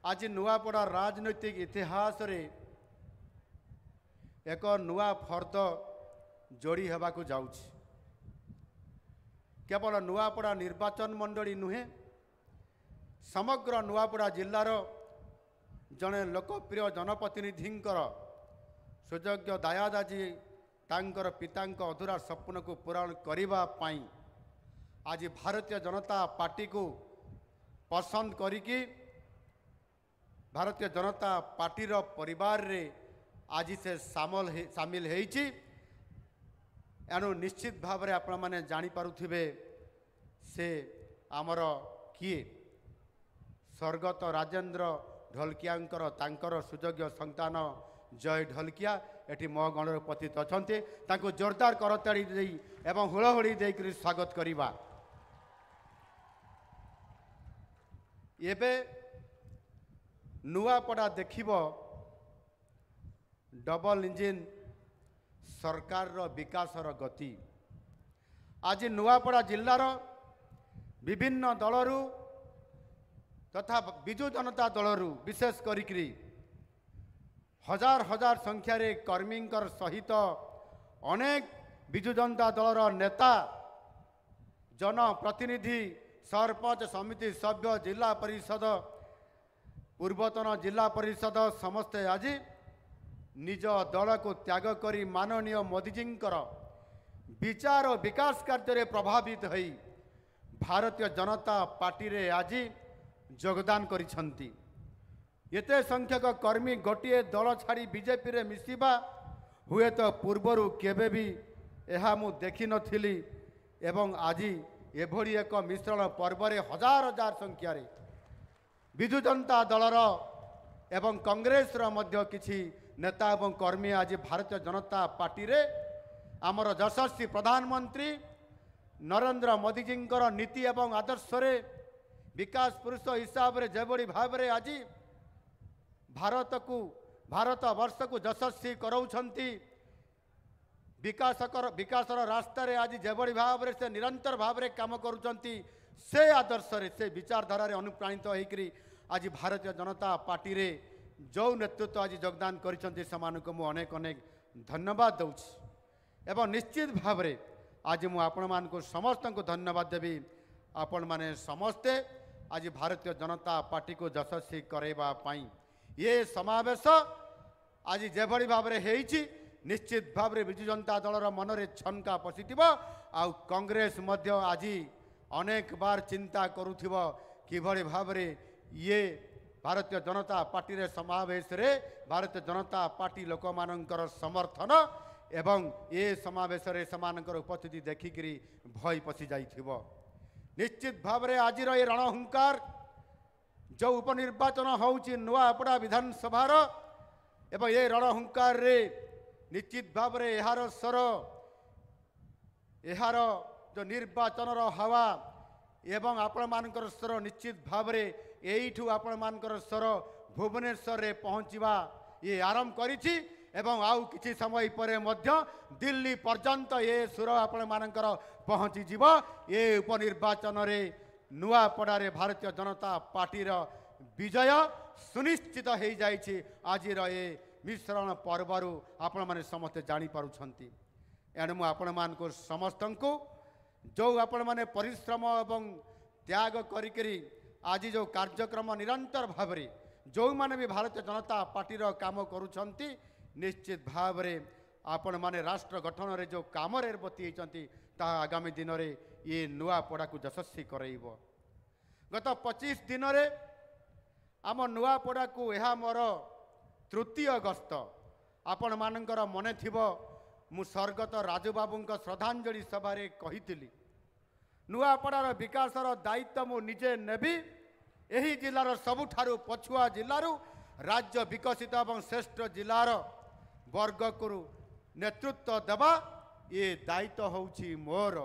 आज नुआपड़ा राजनैतिक इतिहास रे एक नुआ फर्द जोड़ी हेबाकु जाउछि। केवल नुआपड़ा निर्वाचन मंडली नुहे समग्र नुआपड़ा जिल्लार जड़े लोकप्रिय जनप्रतिनिधिंकर सुयोग्य दायादाजी तांकर पितांक अधूरा स्वप्न को पूरण करिबा पाई आज भारतीय जनता पार्टी को पसंद करिकी भारतीय जनता पार्टी रो परिवार रे आज से सामिल होइछि। एणु निश्चित भाव में आपण माने जानी पारुथिबे से आमर किए स्वर्गत राजेंद्र ढोलकियांकर तांकर सुयोग्य संतान जय ढोलकिया एटी मो गणर पतित अछंते तांको जोरदार करताड़ी दे एवं हुलहुली देकरी स्वागत करिबा। एबे नुआपड़ा देखिबो डबल इंजिन सरकार रो विकास रो गति। आज नुआपड़ा जिल्लार विभिन्न दलरू तथा बिजु जनता दलरू विशेष करिकरी हजार हजार संख्यार कर्मींकर सहित अनेक बिजु जनता दलर नेता जनप्रतिनिधि सरपंच समिति सभ्य जिला परिषद पूर्वतन जिला परिषद समस्ते आज निज दल को त्याग करी माननीय मोदीजींकर विचार और विकास कार्य प्रभावित होई भारतीय जनता पार्टी रे आज योगदान करिसंती। एते संख्यक कर्मी गोटे दल छाड़ी बीजेपी रे मिसिबा हुए तो पूर्वरु केबे भी एहा मु देखि नथिली एवं आज एभली एक मिश्रण पर्व रे हजार हजार संख्या रे बिजु जनता दलर एवं कांग्रेस रो मध्य किछि नेता एवं कर्मी आज भारतीय जनता पार्टी रे आमर यशस्वी प्रधानमंत्री नरेंद्र मोदीजींकर नीति एवं आदर्श रे विकास पुरुष हिसाब रे जेबड़ी भाव रे आज भारत वर्ष को यशस्वी कराउछंती विकास रास्ता रे आज जेबड़ी भाव रे से निरंतर भाव रे काम करूछंती से आदर्श रे से विचारधारा रे अनुप्राणित होइकरी आज भारतीय जनता पार्टी रे जो नेतृत्व आज योगदान करिसंती समानको मु अनेक अनेक धन्यवाद दउछि एवं निश्चित भाव रे आज मु आपण मानको समस्त को धन्यवाद देबी। आपण माने समस्ते आज भारतीय जनता पार्टी को यशस्वी करैबा पाई ये समावेश आज जेभली भाव रे हेइछि निश्चित भाव रे बिजु जनता दलर मन रे छनका पसिथिबो आ कांग्रेस मध्य आज अनेक बार चिंता करुथिबो किभली भाव रे ये भारतीय जनता पार्टी रे समावेश रे भारतीय जनता पार्टी लोक मानकर समर्थन एवं ये समावेश रे समानकर उपस्थिति देखिकरी भय पसी जाइथिबो। निश्चित भाव रे आज ये रणहुंकार जो उपनिर्वाचन होउछि नुआपड़ा विधानसभा एवं ये रणहुंकार रे निश्चित भाव रे एहार स्वर एहार जो निर्वाचन हवा एवं आपण मानकर स्वर निश्चित भाव रे एइठू आपण मानकर स्वर भुवनेश्वर रे पहुँचवा ये आरंभ करिछि एवं आउ किछि समय परे मध्य दिल्ली पर्यंत ये सुर आपण मानकर पहुँची जीव ये उपनिर्वाचन रे नुआपड़ा रे भारतीय जनता पार्टी रो विजय सुनिश्चित हो जाइछि। आज ये मिश्रण पर्वरु आपण माने समस्त जानी पारुछंती। एणु मु आपण मानको समस्त को जो आपण माने परिश्रम एवं त्याग करिकरी आज जो कार्यक्रम निरंतर भाव रे जो माने भी भारतीय जनता पार्टी रो काम करूछंती निश्चित भाव रे आपण माने राष्ट्र गठन रे जो काम रे बतीचंती ता आगामी दिन रे ये नुआपड़ा को यशस्वी करइबो। गत 25 दिन रे आम नुआपड़ा को यह मोर तृतीय गस्त। आपण मानकर मने थिबो मु स्वर्गत राजूबाबूंक श्रद्धांजलि सभा रे कहितिली नुआपड़ार विकासर दायित्व मु निजे नेबी एही जिलार सबुठारु पछुआ जिलारु राज्य विकसित एवं श्रेष्ठ जिलार वर्ग को नेतृत्व देवा ये दायित्व होउछि मोर।